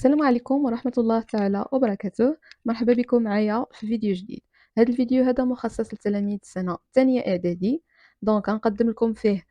السلام عليكم ورحمة الله تعالى وبركاته. مرحبا بكم معايا في فيديو جديد. هذا الفيديو هذا مخصص لتلاميذ السنة الثانية إعدادي. دونك غنقدم لكم فيه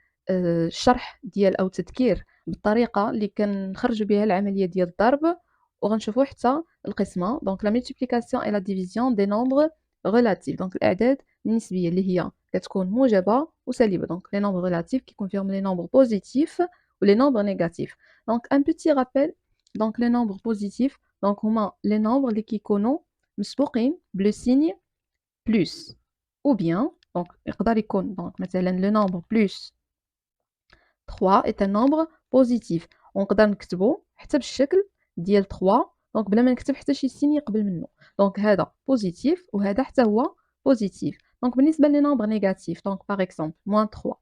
شرح ديال أو تذكير بالطريقة اللي كنخرجوا بها العملية ديال الضرب، وغنشوفوا حتى القسمة. دونك لا ملتيبليكاسيون اي لا ديفيزيون دي نومبر ريلاتيف، دونك الأعداد النسبية اللي هي كتكون موجبة وسالبة. دونك لي نومبر ريلاتيف كيكون فيهم لي نومبر بوزيتيف ولي نومبر نيجاتيف. دونك ان بوتي رابيل. دونك لي نومبر بوزيتيف دونك هما لي نومبر اللي كيكونوا مسبوقين بلو سيني بلس، ou bien دونك يقدر يكون دونك مثلا لو نومبر بلس 3 est un nombre positif، ونقدر نكتبو حتى بالشكل ديال 3 دونك بلا ما نكتب حتى شي سيني قبل منه. دونك هذا بوزيتيف وهذا حتى هو بوزيتيف. دونك بالنسبه لي نومبر نيجاتيف دونك باغ اكزومبل موان 3،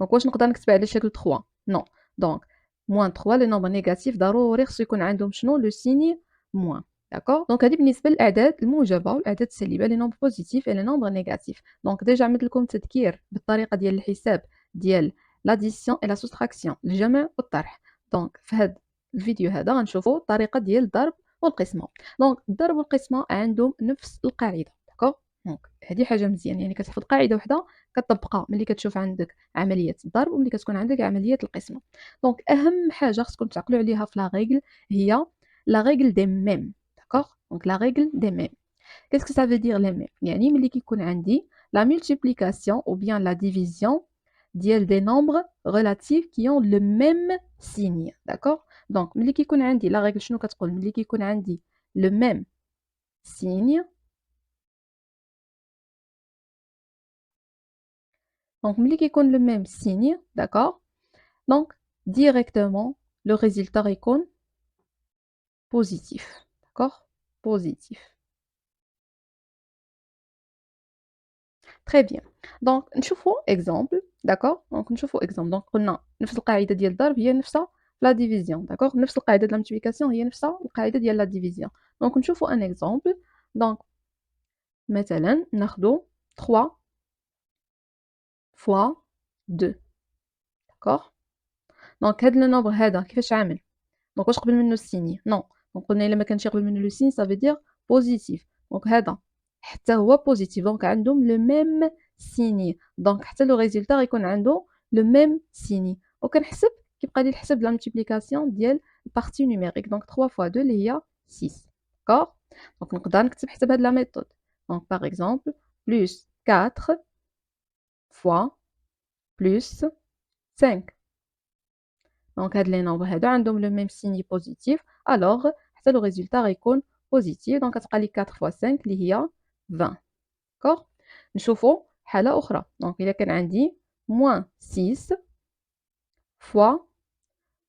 دونك واش نقدر نكتبها على شكل 3؟ نو. دونك موان 3 لي نومبر نيجاتيف ضروري خصو يكون عندهم شنو؟ لو سيني موان. داكوغ، دونك هذه بالنسبه للاعداد الموجبه والاعداد السالبه لي نومبر بوزيتيف اي لي نومبر نيجاتيف. دونك ديجا عملت لكم تذكير بالطريقه ديال الحساب ديال لاديسيون اي لا سوستراكسيون، الجمع والطرح. دونك في هذا الفيديو هذا غنشوفوا الطريقه ديال الضرب والقسمه. دونك الضرب والقسمه عندهم نفس القاعده. داكوغ، دونك هذه حاجه مزيان، يعني كتحفظ قاعده وحده كتطبقها ملي كتشوف عندك عمليه الضرب وملي كتكون عندك عمليه القسمه. دونك اهم حاجه خصكم تعقلوا عليها في لا ريغل هي لا ريغل دي ميم. داكوغ، دونك لا ريغل دي ميم. qu'est-ce que ça veut dire les mêmes؟ يعني ملي كيكون عندي la multiplication ou bien la division ديال des nombres relatifs qui ont le même signe. d'accord؟ donc ملي كيكون عندي la règle شنو كتقول؟ ملي كيكون عندي le même signe، donc ملي كيكون le même signe، d'accord؟ donc directement le résultat يكون positif. d'accord؟ positif. très bien. donc نشوفوا exemple. d'accord؟ donc نشوفوا exemple. donc قلنا نفس القاعده ديال الضرب هي نفسها لا ديفيزيون. d'accord؟ نفس القاعده ديال الملتيبليكاسيون هي نفسها القاعده ديال لا ديفيزيون. donc نشوفوا ان exemple. donc مثلا ناخذ 3 fois 2. d'accord؟ donc هذا لو نومبر هذا كيفاش عامل؟ donc واش قبل منه السيني؟ نو. donc قلنا الا ما كانش قبل منه لو سين ça veut dire بوزيتيف. donc هذا حتى هو بوزيتيف، دونك عندهم لو ميم سيني. دونك حتى لو ريزولتا غيكون عنده لو ميم سيني. وكنحسب كيبقى لي الحسب لا ملتيبليكاسيون ديال البارتي نيميريك. دونك 3 fois 2 اللي هي 6. داكوغ، دونك نقدر نكتب حتى بهاد لا ميثود. دونك باغ اكزومبل بلس 4 fois بلس 5. دونك هاد لي نومبر هادو عندهم لو ميم سيني بوزيتيف، الوغ حتى لو ريزولتا غيكون بوزيتيف. دونك كتبقى لي 4 fois 5 اللي هي 20. داكوغ، نشوفوا حالة أخرى. دونك إلا كان عندي moins 6 fois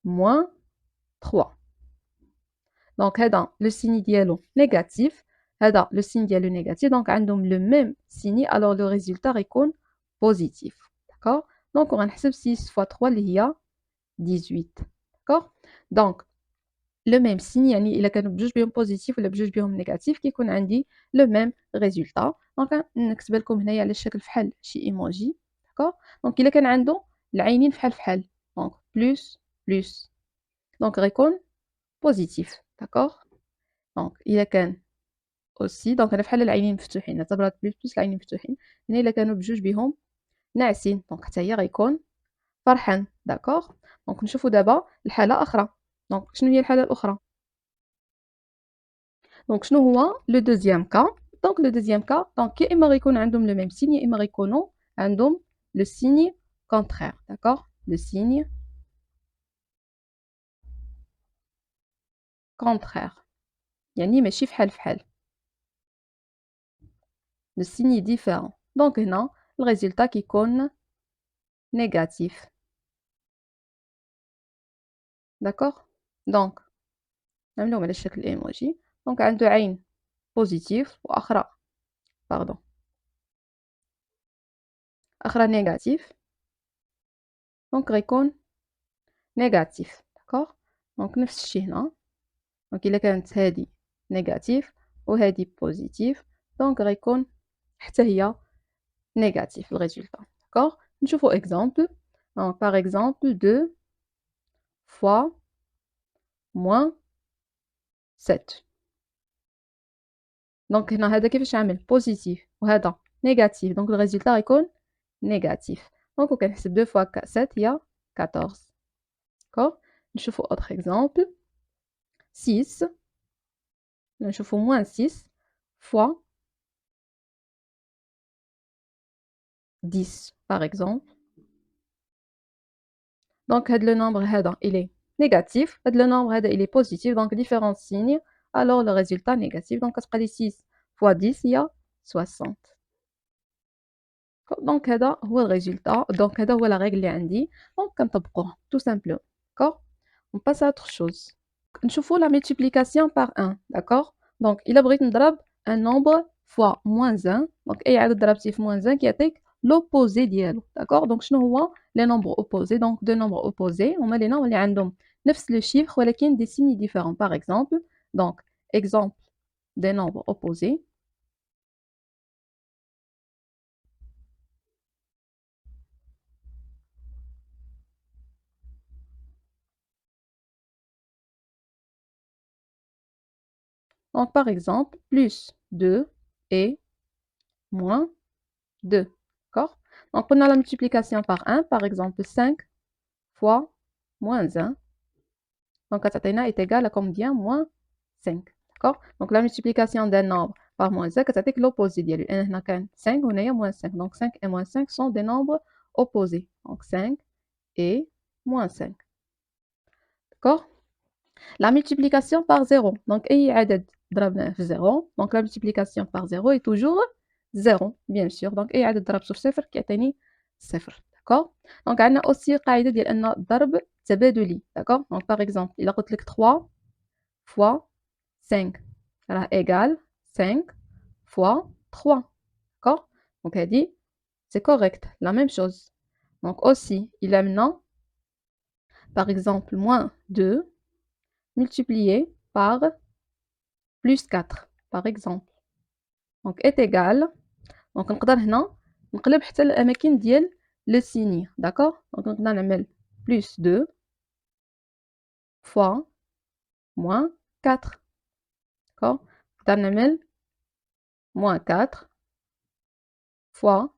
moins 3. دونك هذا لو سيني ديالو نيجاتيف، هذا لو سيني ديالو نيجاتيف، دونك عندهم لو ميم سيني، الوغ لو ريزولتا غيكون بوزيتيف. داكوغ، دونك غنحسب 6 fois 3 اللي هي 18. داكوغ، دونك لو ميم سيني يعني الا كانوا بجوج بهم بوزيتيف ولا بجوج بهم نيجاتيف كيكون عندي لو ميم ريزولتا. دونك نكتب لكم هنايا على الشكل فحال شي ايموجي. داكوغ، دونك الا كان عنده العينين فحال فحال دونك بلس بلس دونك غيكون بوزيتيف. داكوغ، دونك الا كان اوسي دونك انا فحال العينين مفتوحين اعتبرت بلس بلس العينين مفتوحين، هنا الا كانوا بجوج بهم ناعسين دونك حتى هي غيكون فرحان. داكوغ، دونك نشوفوا دابا الحالة أخرى. دونك شنو هي الحالة الأخرى؟ دونك شنو هو لو دوزيام كا؟ دونك لو دوزيام كا دونك يا إما غيكون عندهم لو ميم سيني يا إما غيكونوا عندهم لو سيني كونترير. داكوغ، لو سيني كونترير يعني ماشي فحال فحال، لو سيني ديفيرون. دونك هنا الريزولتا كيكون نيجاتيف. داكوغ، دونك نعملوهم على شكل ايموجي. دونك عنده عين بوزيتيف واخرى باردون اخرى نيجاتيف، دونك غيكون نيجاتيف. داكوغ، دونك نفس الشيء هنا. دونك الا كانت هذه نيجاتيف وهذه بوزيتيف دونك غيكون حتى هي نيجاتيف الريزولتا. داكوغ، نشوفوا اكزامبل. دونك باغ اكزامبل 2 fois moins 7. دونك هنا هذا كيفاش عامل بوزيتيف وهذا نيجاتيف، دونك الريزلتا غيكون نيجاتيف. دونك وكنحسب 2 فوا 7 هي 14. داكوغ. نشوفو اوتر اكزومبل 6. نشوفو موان 6 فوا 10 par exemple. Donc le nombre il est négatif, le nombre il est positif, donc différents signes, alors le résultat négatif. Donc 6 fois 10 il y a 60. Donc c'est le résultat, donc c'est la règle اللي عندي. Donc كنطبقوها tout simplement. D'accord? On passe à autre chose. نشوفوا la multiplication par 1, d'accord? Donc il a بغيت نضرب un nombre fois moins 1. Donc أي عدد ضربتيه في moins 1 كيعطيك l'opposé ديالو. D'accord? Donc شنو هو les nombres opposés? Donc deux nombres opposés هما les nombres اللي عندهم نفس le chiffre ولكن des signes différents. Par exemple, donc exemple des nombres opposés. Donc par exemple, plus 2 et moins 2. D'accord? Donc on a la multiplication par 1, par exemple 5 fois moins 1. Donc Katatena est égal à combien? Moins 5. D'accord? Donc la multiplication d'un nombre par moins 1, c'est l'opposé d'elle. On a 5, on a moins 5. Donc 5 et moins 5 sont des nombres opposés. Donc 5 et moins 5. D'accord? La multiplication par 0. Donc, أي عدد ضربناه في 0. Donc, la multiplication par 0 est toujours 0, bien sûr. Donc, أي عدد ضربته في 0 كيعطيني 0. D'accord? Donc, عندنا aussi قاعدة ديال أن الضرب تبادلي. D'accord? Donc, par exemple, إلا قلت لك 3 fois 5 راه égal 5 fois 3. D'accord? Donc, هذه c'est correct. La même chose. Donc, aussi, il a maintenant, par exemple, moins 2 multiplié par plus 4 par exemple. Donc est égal. Donc نقدر هنا نقلب حتى الأماكن ديال le signe. D'accord? Donc نقدر نعمل plus 2 fois moins 4. D'accord? نقدر نعمل moins 4 fois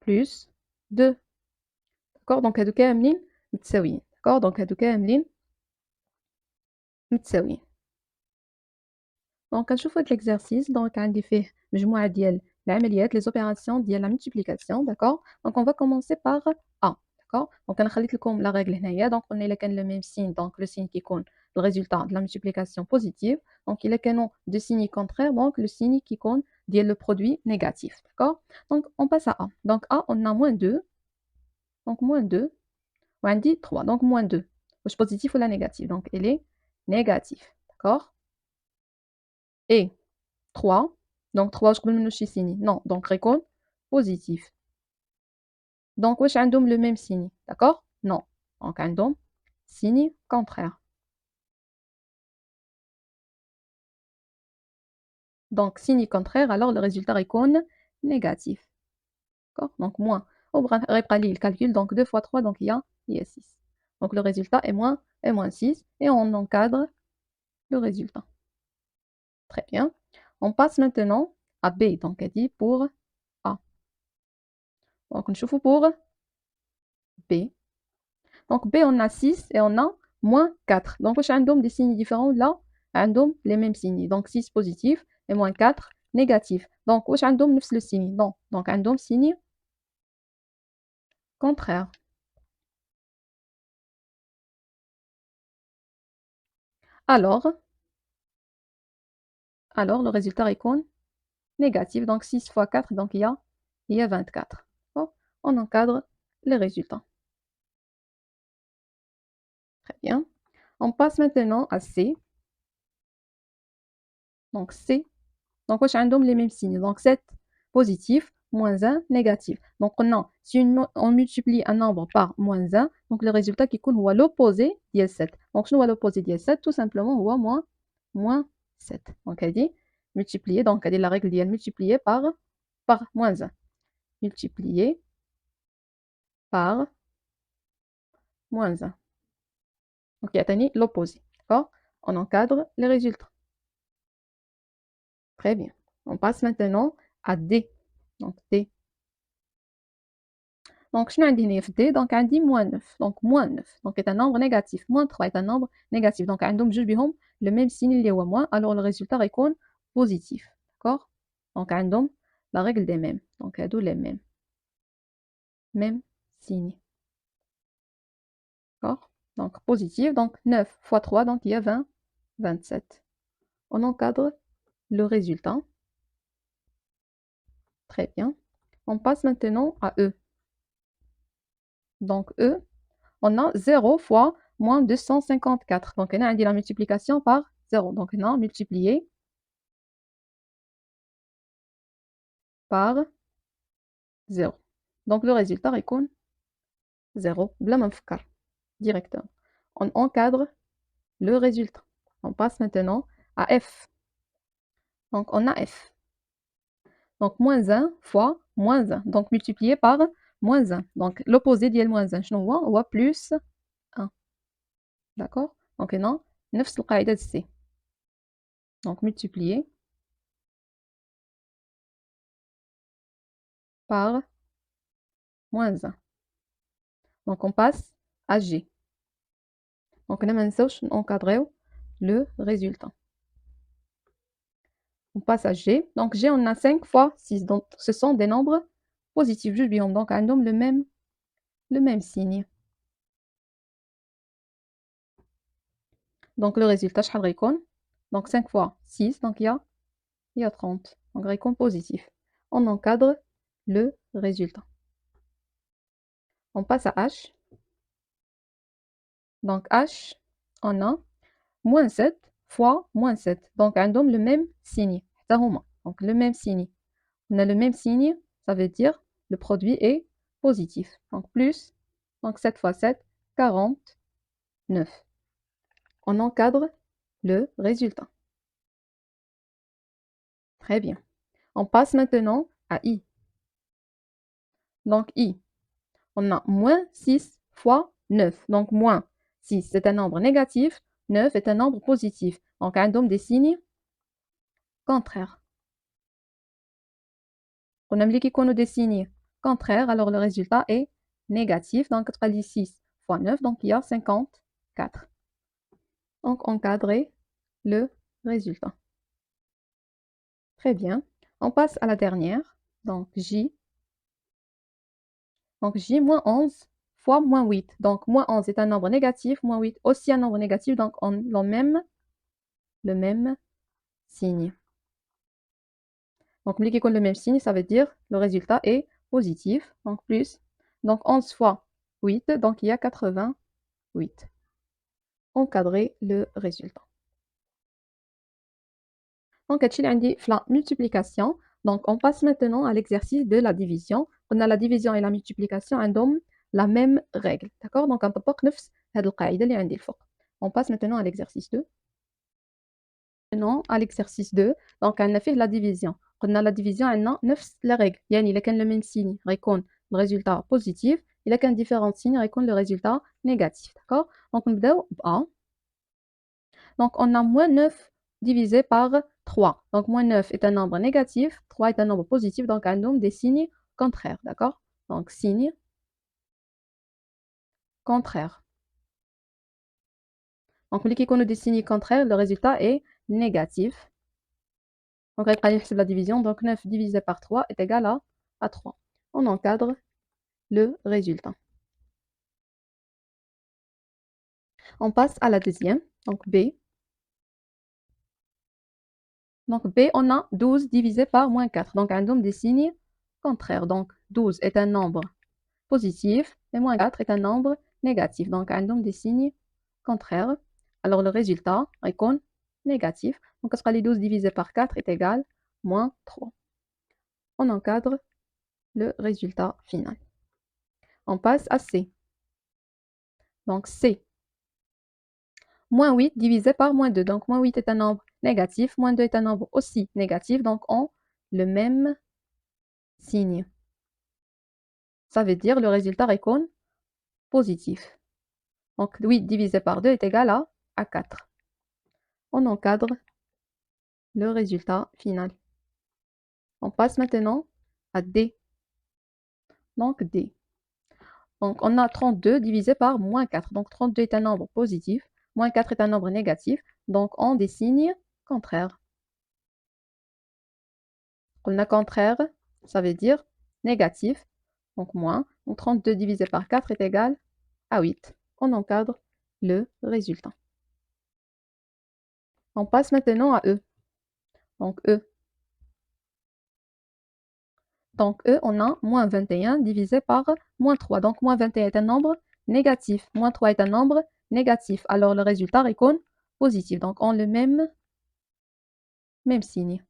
plus 2. D'accord? Donc هادو كاملين متساويين. D'accord? Donc هادو كاملين متساويين. دونك كنشوفو هاد l'exercice. دونك عندي فيه مجموعة ديال العمليات les opérations ديال la multiplication. D'accord? Donc on va commencer par A. D'accord? Donc أنا خليت لكم la règle هنايا. Donc قلنا إلا كان le même signe, donc le signe كيكون le résultat de la multiplication positive. Donc إلا كانوا deux signes contraires, donc le signe كيكون ديال le produit négatif. D'accord? Donc on passe à A. Donc A on a moins 2. Donc moins 2 وعندي 3. Donc moins 2. واش positif ولا négatif? Donc elle est négative. D'accord? Et 3. Donc 3 je قبل منه شي signe. Non, donc غيكون positif. Donc واش عندهم le même signe? D'accord? Non. Donc عندهم signe contraire. Donc signe contraire, alors le résultat غيكون négatif. D'accord? Donc moins. غيبقى لي الcalcul, donc 2 fois 3, donc il y a 6. Donc le résultat est moins 6 et on encadre le résultat. Très bien. On passe maintenant à B. Donc elle dit pour A. Donc نشوفوا pour B. Donc B on a 6 et on a moins 4. Donc واش عندهم des signes différents là? عندهم les mêmes signes. Donc 6 positif et moins 4 négatif. Donc واش عندهم نفس le signe? Non. Donc عندهم signe contraire. Alors le résultat يكون négatif. Donc 6 fois 4, donc il y a 24. Bon, on encadre les résultats. Très bien. On passe maintenant à C. Donc C. Donc واش عندهم les mêmes signes? Donc 7 positif, moins 1 négatif. Donc si on multiplie un nombre par moins 1, donc le résultat qui compte هو l'opposé ديال 7. Donc شنو هو l'opposé ديال 7? Tout simplement هو moins 7. Donc elle dit multiplier, donc elle dit la règle ديال multiplier par moins 1. Multiplier par moins 1. Donc il y a l'opposé. D'accord? On encadre les résultats. Très bien. On passe maintenant à D. Donc D. Donc, je suis D, donc on dit moins 9. Donc, moins 9. Donc, est un nombre négatif. Moins 3 est un nombre négatif. Donc, on a le même signe, il y a moins. Alors, le résultat est positif. D'accord? Donc, on la règle des mêmes. Donc, on les mêmes. Même signe. D'accord? Donc, positif. Donc, 9 fois 3, donc il y a 20, 27. On encadre le résultat. Très bien. On passe maintenant à E. Donc, E, on a 0 fois moins 254. Donc, on a dit la multiplication par 0. Donc, on a multiplié par 0. Donc, le résultat est 0. Bla ma mfkar, directement. On encadre le résultat. On passe maintenant à F. Donc, on a F. Donc, moins 1 fois moins 1. Donc, multiplié par moins 1. Donc, l'opposé d'il moins 1. Je vois plus 1. D'accord? Donc, on a 9 القاعدة C. Donc, multiplié par moins 1. Donc, on passe à G. Donc, on a encadrer le résultat. On passe à G. Donc, G, on a 5 fois 6. Donc, ce sont des nombres positifs. Juste bien. Donc, un nombre le même signe. Donc, le résultat, je vais donc 5 fois 6. Donc, il y a 30. Donc, récon positif. On encadre le résultat. On passe à H. Donc, H, on a moins 7 fois moins 7. Donc, un nombre le même signe. Donc, le même signe. On a le même signe, ça veut dire le produit est positif. Donc plus, donc 7 fois 7, 49. On encadre le résultat. Très bien. On passe maintenant à I. Donc I, on a moins 6 fois 9. Donc moins 6, c'est un nombre négatif. 9 est un nombre positif. Donc un nombre des signes contraires. On a dit qu'on a des signes contraires, alors le résultat est négatif. Donc 6 fois 9, donc il y a 54. Donc, encadrer le résultat. Très bien. On passe à la dernière. Donc, J. Donc, J, moins 11 fois moins 8. Donc, moins 11 est un nombre négatif, moins 8 aussi un nombre négatif. Donc, on a le même signe. Donc, multiplier contre le même signe, ça veut dire le résultat est positif. Donc, plus. Donc, 11 fois 8. Donc, il y a 88. Encadrer le résultat. Donc, la multiplication. Donc, on passe maintenant à l'exercice de la division. On a la division et la multiplication عندهم la même règle. D'accord? Donc, نطبق نفس هذه القاعدة اللي عندي الفوق. On passe maintenant à l'exercice 2. Maintenant, à l'exercice 2. Donc, on a fait la division. On a la division, on a نفس la règle. يعني إذا كان le même signe, يكون le résultat positif. إذا كان différent signe, يكون le résultat négatif. D'accord? Donc, on نبداو ب A. Donc, on a moins 9 divisé par 3. Donc, moins 9 est un nombre négatif, 3 est un nombre positif, donc un nombre des signes contraires. D'accord? Donc, signe contraire. Donc, dès qu'on a des signes contraires, le résultat est négatif. Donc, on va la division. Donc, 9 divisé par 3 est égal à 3. On encadre le résultat. On passe à la deuxième. Donc, B. Donc, B, on a 12 divisé par moins 4. Donc, un nombre des signes contraires. Donc, 12 est un nombre positif et moins 4 est un nombre négatif. Donc, un nombre des signes contraires. Alors, le résultat est négatif. Donc, ce sera les 12 divisé par 4 est égal à moins 3. On encadre le résultat final. On passe à C. Donc, C. Moins 8 divisé par moins 2. Donc, moins 8 est un nombre négatif. Moins 2 est un nombre aussi négatif. Donc, on le même signe. Ça veut dire le résultat est positif. Donc, 8 divisé par 2 est égal à 4. On encadre le résultat final. On passe maintenant à D. Donc D. Donc on a 32 divisé par moins 4. Donc 32 est un nombre positif, moins 4 est un nombre négatif. Donc on des signes contraires. Le contraire, ça veut dire négatif, donc moins. Donc 32 divisé par 4 est égal à 8. On encadre le résultat. On passe maintenant à E. Donc E. Donc E, on a moins 21 divisé par moins 3. Donc moins 21 est un nombre négatif. Moins 3 est un nombre négatif. Alors le résultat est positif. Donc on le même signe.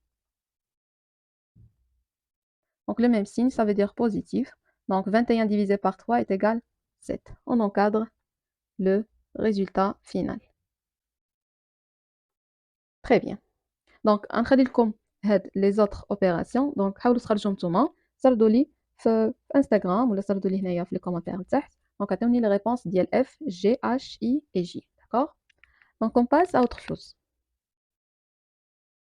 Donc le même signe, ça veut dire positif. Donc 21 divisé par 3 est égal à 7. On encadre le résultat final. Très bien. Donc غنخلي لكم هاد les autres opérations. Donc حاولوا تخرجوا نتوما سردوا لي في انستغرام ولا سردوا لي هنايا في لي كومونتير تحت. Donc عطيوني les réponses ديال F, G, H, I et J. D'accord? Donc on passe à autre chose.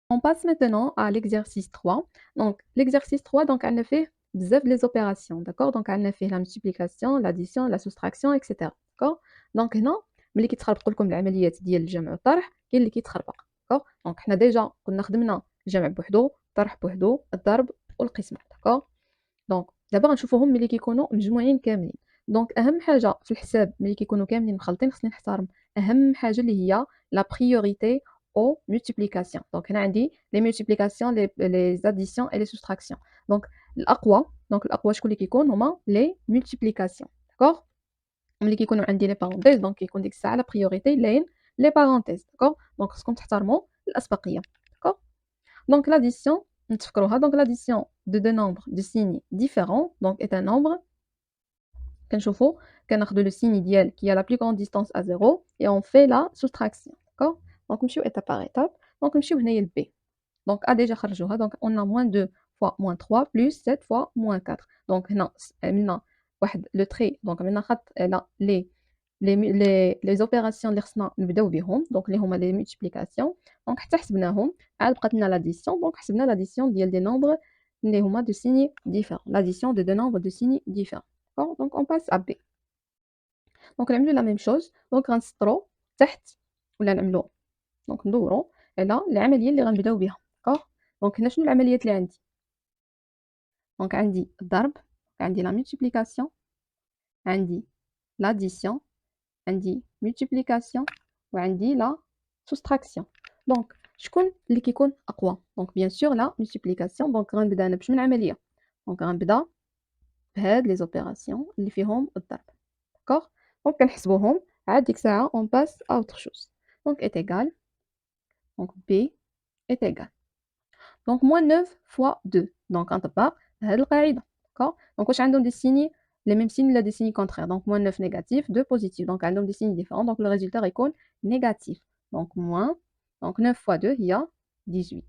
On passe maintenant à l'exercice 3. Donc l'exercice 3, donc on a fait بزاف les opérations. D'accord? Donc on a fait la multiplication, l'addition, la soustraction, etc. D'accord? Donc هنا ملي كيتخربقوا لكم العمليات ديال الجمع والطرح كاين اللي كيتخربق. D'accord? Donc حنا ديجا كنا خدمنا الجمع بوحدو، الطرح بوحدو، الضرب والقسمة. D'accord? دونك دابا غنشوفوهم ملي كيكونوا مجموعين كاملين. دونك اهم حاجه في الحساب ملي كيكونوا كاملين مخلطين خصني نحترم اهم حاجه اللي هي لا بريوريتي او مولتيبليكاسيون. دونك هنا عندي لي مولتيبليكاسيون لي زاديسيون اي لي سوستراكسيون. دونك الاقوى شكون اللي كيكون هما لي مولتيبليكاسيون. داكوغ ملي كيكونوا عندي لي بارونتيز دونك كيكون ديك الساعه لا بريوريتي لين لي بارونتيز. داكوغ دونك خصكم تحترموا الاسبقيه. داكوغ donc l'addition, donc l'addition de deux nombres de signes différents donc est un nombre كنشوفوا كناخذوا le signe idéal qui a la plus grande distance à 0 et on fait la soustraction. D'accord? Donc نمشيو étape par étape. Donc نمشيو هنايا ل B. Donc A déjà خرجوها. Donc on a moins 2 fois moins 3 plus 7 fois moins 4. Donc هنا عملنا واحد le trait. Donc عملنا خط على les opérations اللي خصنا نبداو بهم. Donc اللي هما les multiplications. Donc حتى حسبناهم عاد بقات لنا l'addition. Donc حسبنا l'addition ديال des nombres اللي هما de signes différents. L'addition de deux nombres de signes différents. D'accord? Donc on passe à B. Donc نعملو la même chose. Donc غنسطرو تحت ولا نعملو دونك ندورو على العملية اللي غنبداو بها. داكوغ دونك هنا شنو العمليات اللي عندي؟ دونك عندي الضرب، عندي لا مولتيبليكاسيون، عندي l'addition، عندي multiplication وعندي لا soustraction. دونك شكون اللي كيكون أقوى؟ دونك بيان سور لا multiplication. دونك غنبدا أنا بشمن عملية؟ دونك غنبدا بهاد لي زوبيراسيون اللي فيهم الضرب. داكوغ دونك كنحسبوهم عاد ديك الساعة on passe à autre chose. Donc est égal. Donc B est égal. Donc moins 9 fois 2. Donc غنطبق هاد القاعدة. D'accord? Donc واش عندهم des signes les mêmes signes ولا des signes contraires. Donc moins 9 négatif, 2 positif. Donc عندهم des signes différents. Donc le résultat يكون négatif. Donc moins. Donc 9 fois 2 هي 18.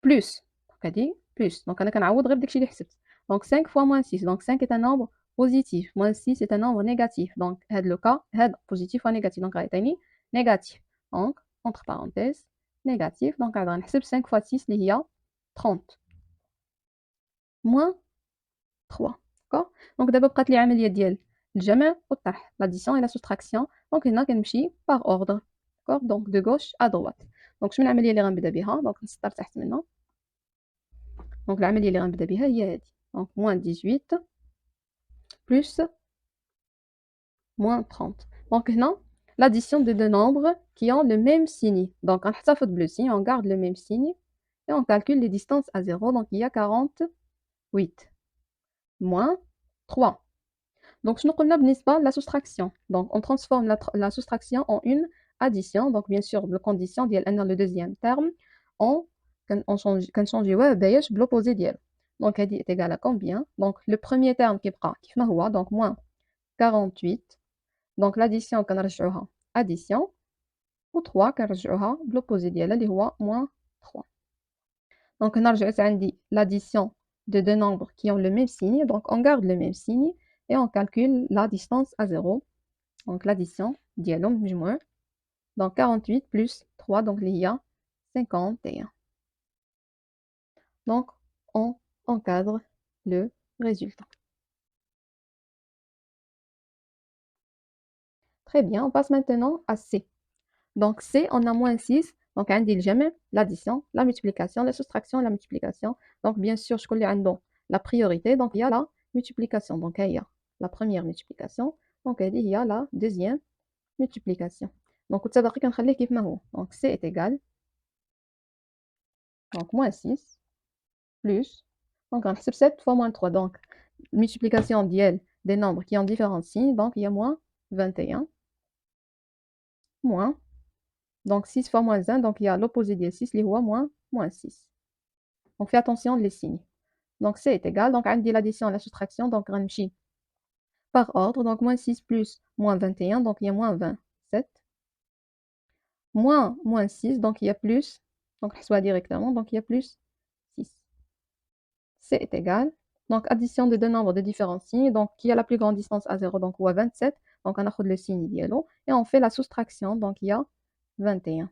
Plus. Donc هادي plus. Donc أنا كنعوض غير داكشي اللي حسبت. Donc 5 fois moins 6. Donc 5 est un nombre positif. Moins 6 est un nombre négatif. Donc هاد le cas هاد positif ou négatif. Donc غيعطيني négatif. Donc entre parenthèses négatif. Donc عاد غنحسب 5 fois 6 اللي هي 30. moins 3. D'accord? Donc d'abord بقات لي عمليه ديال الجمع والطرح l'addition et la soustraction. Donc هنا كنمشي par ordre. D'accord? Donc de gauche à droite. Donc شنو العمليه اللي غنبدا بها؟ دونك نسطر تحت منها. Donc العمليه اللي غنبدا بها هي هذه. Donc moins 18 plus moins 30. Donc هنا l'addition de deux nombres qui ont le même signe. Donc غنحتفظ بلو signe, on garde le même signe et on calcule les distances à 0. Donc il y a 48 moins 3. Donc, شنو قلنا بالنسبة la soustraction. Donc, on transforme la soustraction en une addition. Donc, bien sûr, la condition ديال أن le deuxième terme كنشونجيوه باش بلوبوزي ديالو. Donc, هادي est égal à combien? Donc, le premier terme كيبقى كيف ما هو. Donc, moins 48. Donc, l'addition كنرجعوها addition و 3 كنرجعوها بلوبوزي ديالها اللي هو moins 3. Donc, هنا رجعت عندي l'addition de deux nombres qui ont le même signe. Donc, on garde le même signe et on calcule la distance à 0. Donc l'addition ديالهم مجموع. Donc 48 plus 3 donc il y a 51. Donc, on encadre le résultat. Très bien, on passe maintenant à C. Donc, C, on a moins 6. Donc, on dit jamais l'addition, la multiplication, la soustraction, la multiplication. Donc, bien sûr, je connais la priorité. Donc, il y a la multiplication. Donc, il y a la première multiplication. Donc, il y a la deuxième multiplication. Donc, donc, C est égal. Donc, moins 6 plus. Donc, on a 7 fois moins 3. Donc, multiplication des nombres qui ont différents signes. Donc, il y a moins 21. Moins. Donc, 6 fois moins 1. Donc, il y a l'opposé de 6, les rois moins 6. Donc, fais attention les signes. Donc, C est égal. Donc, on dit l'addition et la soustraction. Donc, on par ordre. Donc, moins 6 plus moins 21. Donc, il y a moins 27. Moins 6. Donc, il y a plus. Donc, on soit directement. Donc, il y a plus 6. C est égal. Donc, addition de deux nombres de différents signes. Donc, qui a la plus grande distance à 0. Donc, ou à 27. Donc, on a le signe dialogue. Et on fait la soustraction. Donc, il y a 21.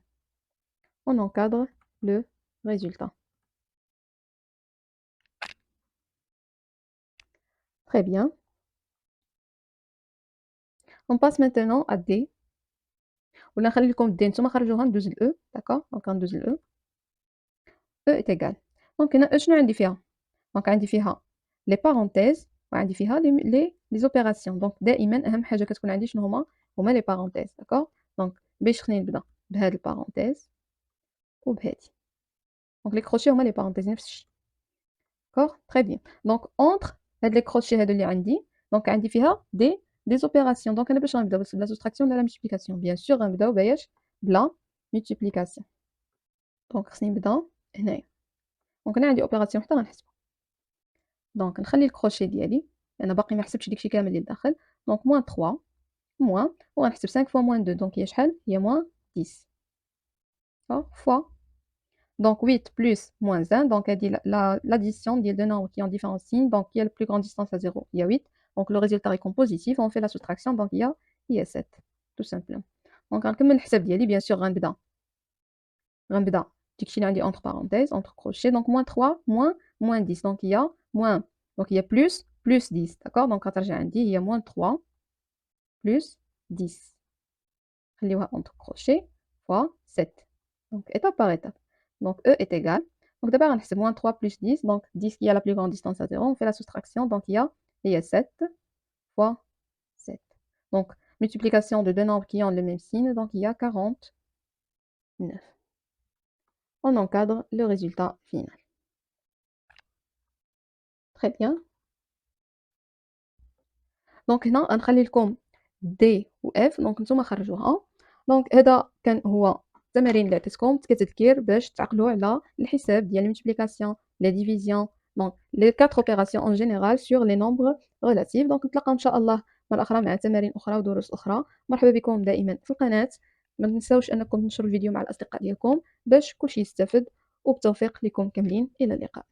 On encadre le résultat. Très bien. On passe maintenant à D. ولا نخلي لكم D نتوما خرجوها ندوز ل E. D'accord. Donc, on ندوز ل E. E est égal. Donc, هنا E شنو عندي فيها؟ Donc, عندي فيها les parenthèses وعندي فيها les opérations. Donc, دائما أهم حاجة كتكون عندي شنو هما les parenthèses. D'accord. Donc, باش خليني نبدا بهاد البارونتيز وبهادي. Donc, les crochets هما les parenthèses نفس الشيء. D'accord. Très bien. Donc, entre هاد les crochets هادو اللي عندي. Donc, عندي فيها des opérations. Donc, أنا باش غنبدا بلا soustraction ولا la multiplication. Bien sûr, غنبداو باش بلا multiplication. Donc, خصني نبدا هنايا. دونك هنا عندي اوبيراسيون حتى غنحسبها. دونك نخلي الكروشي ديالي لان باقي ما حسبتش داكشي كامل اللي داخل. دونك موان 3 موان وغنحسب 5 فوا موان 2. دونك هي شحال؟ هي موان 10 فوا. دونك 8 بلس موان 1. دونك هادي l'addition ديال دو nombres qui ont différents signes. Donc il y a la plus grande distance à 0, il y a 8. Donc le résultat est positif. On fait la soustraction. Donc il y a 7 tout simplement. دونك غنكمل الحساب ديالي. Bien sûr غنبدا داكشي اللي عندي entre parenthèses entre crochets. Donc moins 3 moins 10. Donc il y a moins. Donc il y a plus 10. D'accord. Donc غترجع عندي هي moins 3 plus 10. خليوها entre crochets fois 7. Donc étape par étape. Donc E est égal. Donc d'abord on fait moins 3 plus 10. Donc 10 qui a la plus grande distance à 0. On fait la soustraction. Donc il y a 7 fois 7. Donc multiplication de deux nombres qui ont le même signe. Donc il y a 49. On encadre le résultat final. Très bien. دونك هنا غنخلي لكم دي و اف. دونك نتوما خرجوها. دونك هذا كان هو التمارين اللي عطيتكم كتذكير باش تعقلوا على الحساب ديال الملتيبليكاسيون لا ديفيزيون. دونك لي 4 اوبيراسيون ان جينيرال سور لي نومبر ريلاتيف. دونك نتلاقاو ان شاء الله مرة اخرى مع تمارين اخرى ودروس اخرى. مرحبا بكم دائما في القناة. ما تنساوش انكم تنشروا الفيديو مع الاصدقاء ديالكم باش كلشي يستافد. وبالتوفيق لكم كاملين. الى اللقاء.